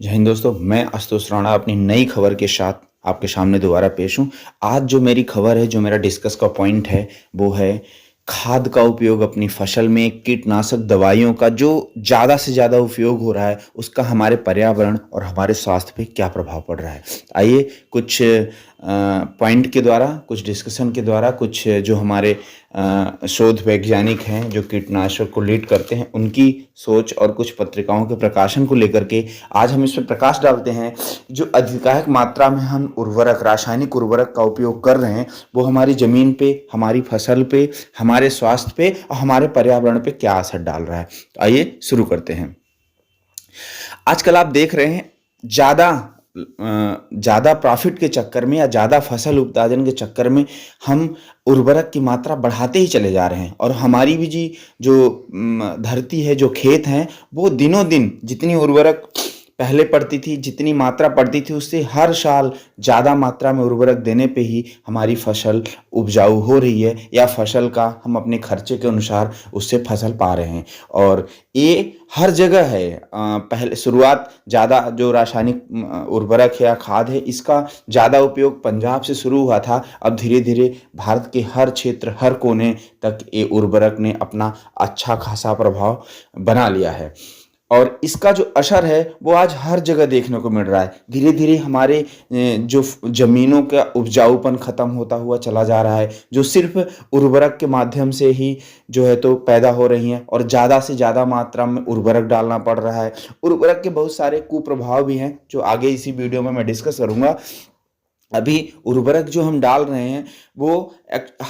जय हिंद दोस्तों, मैं आशुतोष राणा अपनी नई खबर के साथ आपके सामने दोबारा पेश हूँ। आज जो मेरी खबर है, जो मेरा डिस्कस का पॉइंट है, वो है खाद का उपयोग अपनी फसल में, कीटनाशक दवाइयों का जो ज़्यादा से ज़्यादा उपयोग हो रहा है, उसका हमारे पर्यावरण और हमारे स्वास्थ्य पे क्या प्रभाव पड़ रहा है। आइए कुछ पॉइंट के द्वारा, कुछ डिस्कशन के द्वारा, कुछ जो हमारे शोध वैज्ञानिक हैं जो कीटनाशक को लीड करते हैं, उनकी सोच और कुछ पत्रिकाओं के प्रकाशन को लेकर के आज हम इस पर प्रकाश डालते हैं। जो अधिकांश मात्रा में हम रासायनिक उर्वरक का उपयोग कर रहे हैं, वो हमारी ज़मीन पे, हमारी फसल पे, हमारे स्वास्थ्य पे और हमारे पर्यावरण पे क्या असर डाल रहा है। तो आइए शुरू करते हैं। आजकल आप देख रहे हैं, ज़्यादा प्रॉफिट के चक्कर में या ज़्यादा फसल उत्पादन के चक्कर में हम उर्वरक की मात्रा बढ़ाते ही चले जा रहे हैं। और हमारी भी जो धरती है, जो खेत हैं, वो दिनों दिन जितनी उर्वरक पहले पड़ती थी, जितनी मात्रा पड़ती थी, उससे हर साल ज़्यादा मात्रा में उर्वरक देने पे ही हमारी फसल उपजाऊ हो रही है, या फसल का हम अपने खर्चे के अनुसार उससे फसल पा रहे हैं। और ये हर जगह है। पहले शुरुआत ज़्यादा जो रासायनिक उर्वरक है या खाद है, इसका ज़्यादा उपयोग पंजाब से शुरू हुआ था। अब धीरे धीरे भारत के हर क्षेत्र, हर कोने तक ये उर्वरक ने अपना अच्छा खासा प्रभाव बना लिया है। और इसका जो असर है वो आज हर जगह देखने को मिल रहा है। धीरे धीरे हमारे जो ज़मीनों का उपजाऊपन ख़त्म होता हुआ चला जा रहा है, जो सिर्फ उर्वरक के माध्यम से ही जो है तो पैदा हो रही हैं, और ज़्यादा से ज़्यादा मात्रा में उर्वरक डालना पड़ रहा है। उर्वरक के बहुत सारे कुप्रभाव भी हैं, जो आगे इसी वीडियो में मैं डिस्कस करूँगा। अभी उर्वरक जो हम डाल रहे हैं, वो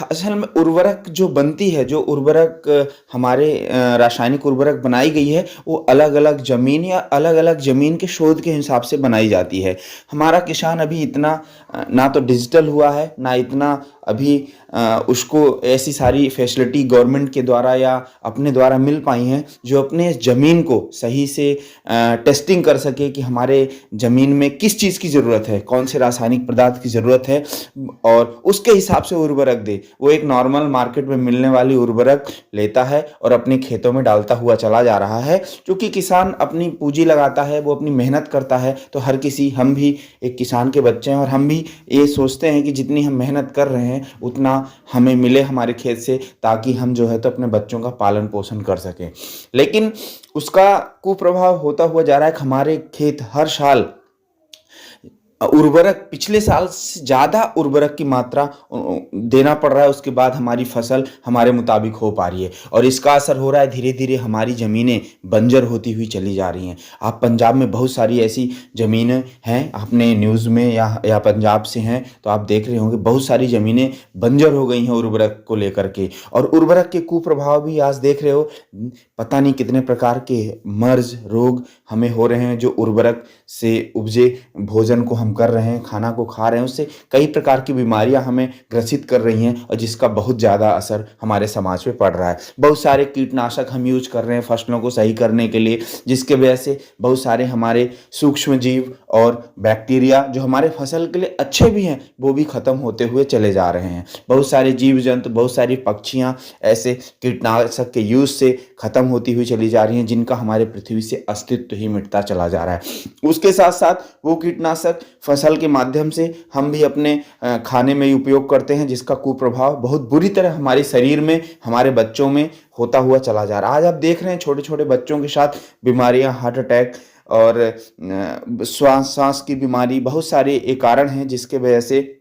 असल में उर्वरक जो बनती है, जो उर्वरक हमारे रासायनिक उर्वरक बनाई गई है, वो अलग अलग ज़मीन या अलग अलग ज़मीन के शोध के हिसाब से बनाई जाती है। हमारा किसान अभी इतना ना तो डिजिटल हुआ है, ना इतना अभी उसको ऐसी सारी फैसिलिटी गवर्नमेंट के द्वारा या अपने द्वारा मिल पाई हैं जो अपने ज़मीन को सही से टेस्टिंग कर सके कि हमारे ज़मीन में किस चीज़ की ज़रूरत है, कौन से रासायनिक पदार्थ की ज़रूरत है, और उसके हिसाब से उर्वरक दे। वो एक नॉर्मल मार्केट में मिलने वाली उर्वरक लेता है और अपने खेतों में डालता हुआ चला जा रहा है। क्योंकि किसान अपनी पूंजी लगाता है, वो अपनी मेहनत करता है, तो हर किसी, हम भी एक किसान के बच्चे हैं और हम भी ये सोचते हैं कि जितनी हम मेहनत कर रहे हैं उतना हमें मिले हमारे खेत से, ताकि हम जो है तो अपने बच्चों का पालन पोषण कर सकें। लेकिन उसका कुप्रभाव होता हुआ जा रहा है कि हमारे खेत हर साल उर्वरक, पिछले साल से ज़्यादा उर्वरक की मात्रा देना पड़ रहा है। उसके बाद हमारी फसल हमारे मुताबिक हो पा रही है, और इसका असर हो रहा है धीरे धीरे हमारी ज़मीनें बंजर होती हुई चली जा रही हैं। आप पंजाब में बहुत सारी ऐसी ज़मीनें हैं, आपने न्यूज़ में या पंजाब से हैं तो आप देख रहे होंगे, बहुत सारी ज़मीनें बंजर हो गई हैं उर्वरक को लेकर के। और उर्वरक के कुप्रभाव भी आज देख रहे हो, पता नहीं कितने प्रकार के मर्ज, रोग हमें हो रहे हैं, जो उर्वरक से उपजे भोजन को हम कर रहे हैं, खाना को खा रहे हैं, उससे कई प्रकार की बीमारियां हमें ग्रसित कर रही हैं, और जिसका बहुत ज़्यादा असर हमारे समाज पे पड़ रहा है। बहुत सारे कीटनाशक हम यूज कर रहे हैं फसलों को सही करने के लिए, जिसके वजह से बहुत सारे हमारे सूक्ष्म जीव और बैक्टीरिया जो हमारे फसल के लिए अच्छे भी हैं, वो भी खत्म होते हुए चले जा रहे हैं। बहुत सारे जीव जंतु, बहुत सारी पक्षियां ऐसे कीटनाशक के यूज से खत्म होती हुई चली जा रही हैं, जिनका हमारे पृथ्वी से अस्तित्व ही मिटता चला जा रहा है। उसके साथ साथ वो कीटनाशक फसल के माध्यम से हम भी अपने खाने में उपयोग करते हैं, जिसका कुप्रभाव बहुत बुरी तरह हमारे शरीर में, हमारे बच्चों में होता हुआ चला जा रहा है। आज आप देख रहे हैं छोटे छोटे बच्चों के साथ बीमारियां, हार्ट अटैक और सांस की बीमारी, बहुत सारे एक कारण हैं जिसके वजह से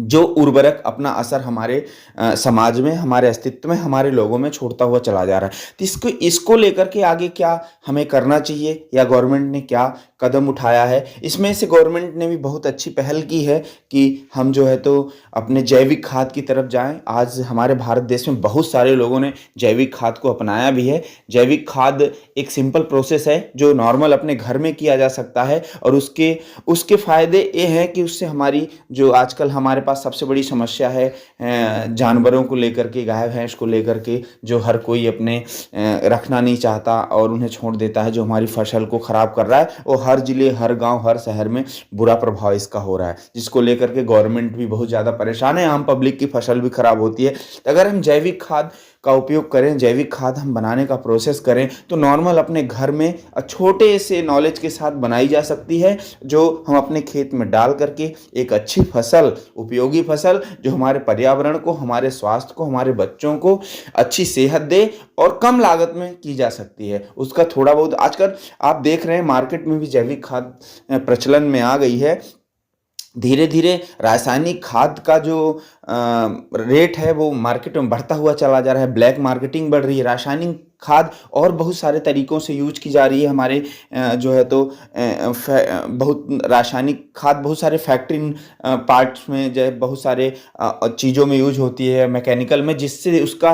जो उर्वरक अपना असर हमारे समाज में, हमारे अस्तित्व में, हमारे लोगों में छोड़ता हुआ चला जा रहा है। तो इसको लेकर के आगे क्या हमें करना चाहिए, या गवर्नमेंट ने क्या कदम उठाया है? इसमें से गवर्नमेंट ने भी बहुत अच्छी पहल की है कि हम जो है तो अपने जैविक खाद की तरफ जाएं। आज हमारे भारत देश में बहुत सारे लोगों ने जैविक खाद को अपनाया भी है। जैविक खाद एक सिंपल प्रोसेस है जो नॉर्मल अपने घर में किया जा सकता है, और उसके फ़ायदे ये हैं कि उससे हमारी जो आजकल हमारे पास सबसे बड़ी समस्या है जानवरों को लेकर के, गाय भैंस को लेकर के, जो हर कोई अपने रखना नहीं चाहता और उन्हें छोड़ देता है, जो हमारी फसल को ख़राब कर रहा है, वो हर जिले, हर गांव, हर शहर में बुरा प्रभाव इसका हो रहा है, जिसको लेकर के गवर्नमेंट भी बहुत ज़्यादा परेशान है। आम पब्लिक की फसल भी खराब होती है। अगर हम जैविक खाद का उपयोग करें, जैविक खाद हम बनाने का प्रोसेस करें, तो नॉर्मल अपने घर में छोटे से नॉलेज के साथ बनाई जा सकती है, जो हम अपने खेत में डाल करके एक अच्छी फसल, उपयोगी फसल जो हमारे पर्यावरण को, हमारे स्वास्थ्य को, हमारे बच्चों को अच्छी सेहत दे और कम लागत में की जा सकती है। उसका थोड़ा बहुत आजकल आप देख रहे हैं मार्केट में भी जैविक खाद प्रचलन में आ गई है। धीरे धीरे रासायनिक खाद का जो रेट है वो मार्केट में बढ़ता हुआ चला जा रहा है, ब्लैक मार्केटिंग बढ़ रही है, रासायनिक खाद और बहुत सारे तरीकों से यूज की जा रही है हमारे जो है तो बहुत रासायनिक खाद बहुत सारे फैक्ट्री पार्ट्स में जो है बहुत सारे चीज़ों में यूज होती है, मैकेनिकल में, जिससे उसका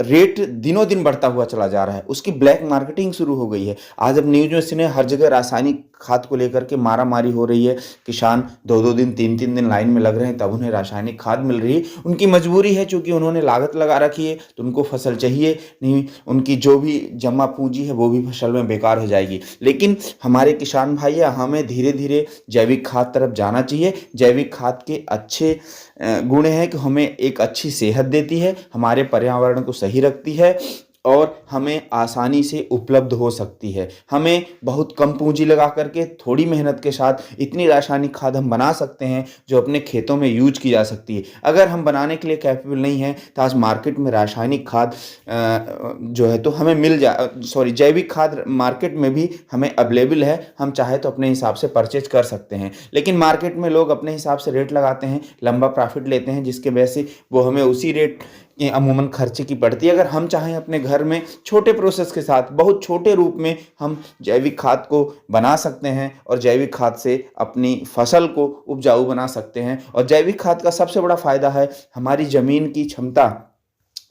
रेट दिनों दिन बढ़ता हुआ चला जा रहा है, उसकी ब्लैक मार्केटिंग शुरू हो गई है। आज अब न्यूज में सुने हर जगह रासायनिक खाद को लेकर के मारा मारी हो रही है, किसान 2-2 दिन 3-3 दिन लाइन में लग रहे हैं तब उन्हें रासायनिक खाद मिल रही है। उनकी मजबूरी है, चूंकि उन्होंने लागत लगा रखी है तो उनको फसल चाहिए नहीं, उनकी जो भी जमा पूंजी है वो भी फसल में बेकार हो जाएगी। लेकिन हमारे किसान भाई, हमें धीरे धीरे जैविक खाद तरफ जाना चाहिए। जैविक खाद के अच्छे गुण हैं कि हमें एक अच्छी सेहत देती है, हमारे पर्यावरण को सही रखती है और हमें आसानी से उपलब्ध हो सकती है। हमें बहुत कम पूंजी लगा करके थोड़ी मेहनत के साथ इतनी रासायनिक खाद हम बना सकते हैं जो अपने खेतों में यूज की जा सकती है। अगर हम बनाने के लिए कैपेबल नहीं हैं तो आज मार्केट में रासायनिक खाद जो है तो हमें जैविक खाद मार्केट में भी हमें अवेलेबल है, हम चाहे तो अपने हिसाब से परचेज कर सकते हैं। लेकिन मार्केट में लोग अपने हिसाब से रेट लगाते हैं, लंबा प्रॉफिट लेते हैं, जिसके वजह से वो हमें उसी रेट की अमूमन खर्चे की पड़ती है। अगर हम चाहें अपने घर में छोटे प्रोसेस के साथ, बहुत छोटे रूप में हम जैविक खाद को बना सकते हैं और जैविक खाद से अपनी फसल को उपजाऊ बना सकते हैं। और जैविक खाद का सबसे बड़ा फायदा है, हमारी ज़मीन की क्षमता,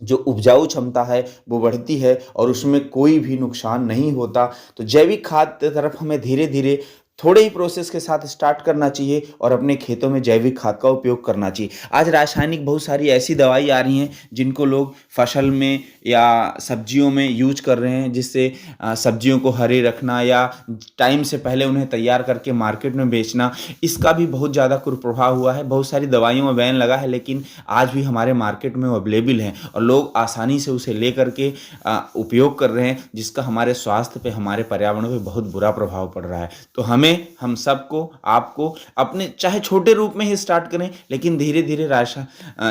जो उपजाऊ क्षमता है वो बढ़ती है और उसमें कोई भी नुकसान नहीं होता। तो जैविक खाद की तरफ हमें धीरे धीरे थोड़े ही प्रोसेस के साथ स्टार्ट करना चाहिए और अपने खेतों में जैविक खाद का उपयोग करना चाहिए। आज रासायनिक बहुत सारी ऐसी दवाई आ रही हैं जिनको लोग फसल में या सब्जियों में यूज कर रहे हैं, जिससे सब्जियों को हरे रखना या टाइम से पहले उन्हें तैयार करके मार्केट में बेचना, इसका भी बहुत ज़्यादा कुप्रभाव हुआ है। बहुत सारी दवाइयों में बैन लगा है, लेकिन आज भी हमारे मार्केट में अवेलेबल है और लोग आसानी से उसे ले करके उपयोग कर रहे हैं, जिसका हमारे स्वास्थ्य पे, हमारे पर्यावरण पे बहुत बुरा प्रभाव पड़ रहा है। तो हम सबको, आपको अपने चाहे छोटे रूप में ही स्टार्ट करें, लेकिन धीरे धीरे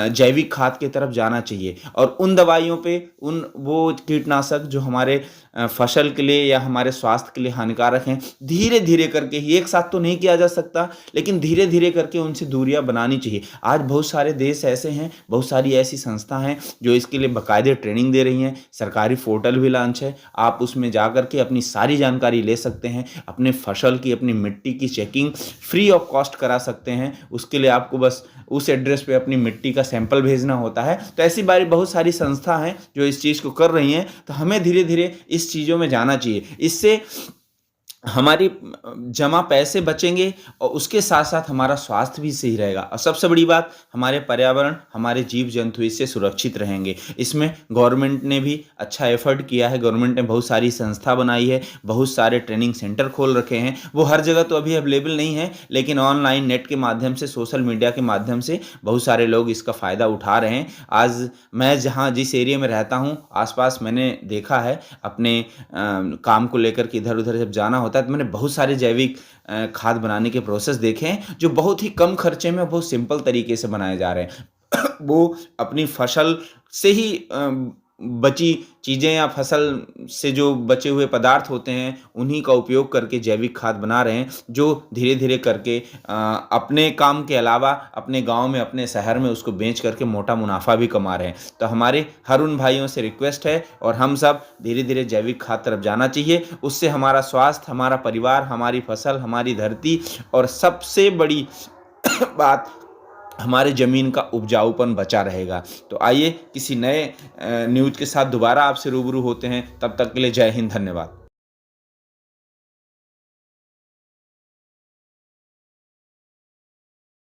जैविक खाद की तरफ जाना चाहिए और उन दवाइयों पे, वो कीटनाशक जो हमारे फसल के लिए या हमारे स्वास्थ्य के लिए हानिकारक हैं, धीरे धीरे करके ही, एक साथ तो नहीं किया जा सकता, लेकिन धीरे धीरे करके उनसे दूरियां बनानी चाहिए। आज बहुत सारे देश ऐसे हैं, बहुत सारी ऐसी संस्था हैं जो इसके लिए बाकायदे ट्रेनिंग दे रही हैं। सरकारी पोर्टल भी लॉन्च है, आप उसमें जा करके अपनी सारी जानकारी ले सकते हैं, अपने फसल की, अपनी मिट्टी की चेकिंग फ्री ऑफ कॉस्ट करा सकते हैं। उसके लिए आपको बस उस एड्रेस पे अपनी मिट्टी का सैंपल भेजना होता है। तो ऐसी बहुत सारी संस्था हैं जो इस चीज़ को कर रही हैं। तो हमें धीरे धीरे इस चीज़ों में जाना चाहिए, इससे हमारी जमा पैसे बचेंगे और उसके साथ साथ हमारा स्वास्थ्य भी सही रहेगा और सबसे बड़ी बात, हमारे पर्यावरण, हमारे जीव जंतु इससे सुरक्षित रहेंगे। इसमें गवर्नमेंट ने भी अच्छा एफर्ट किया है, गवर्नमेंट ने बहुत सारी संस्था बनाई है, बहुत सारे ट्रेनिंग सेंटर खोल रखे हैं। वो हर जगह तो अभी अवेलेबल नहीं है, लेकिन ऑनलाइन नेट के माध्यम से, सोशल मीडिया के माध्यम से बहुत सारे लोग इसका फ़ायदा उठा रहे हैं। आज मैं जिस एरिया में रहता हूँ, आसपास मैंने देखा है, अपने काम को लेकर के इधर उधर जब जाना होता है तो मैंने बहुत सारे जैविक खाद बनाने के प्रोसेस देखे हैं जो बहुत ही कम खर्चे में, बहुत सिंपल तरीके से बनाए जा रहे हैं। वो अपनी फसल से ही बची चीज़ें या फसल से जो बचे हुए पदार्थ होते हैं उन्हीं का उपयोग करके जैविक खाद बना रहे हैं, जो धीरे धीरे करके अपने काम के अलावा अपने गांव में, अपने शहर में उसको बेच करके मोटा मुनाफा भी कमा रहे हैं। तो हमारे हर उन भाइयों से रिक्वेस्ट है और हम सब धीरे धीरे जैविक खाद तरफ जाना चाहिए। उससे हमारा स्वास्थ्य, हमारा परिवार, हमारी फसल, हमारी धरती और सबसे बड़ी बात, हमारे ज़मीन का उपजाऊपन बचा रहेगा। तो आइए किसी नए न्यूज़ के साथ दोबारा आपसे रूबरू होते हैं। तब तक के लिए जय हिंद, धन्यवाद।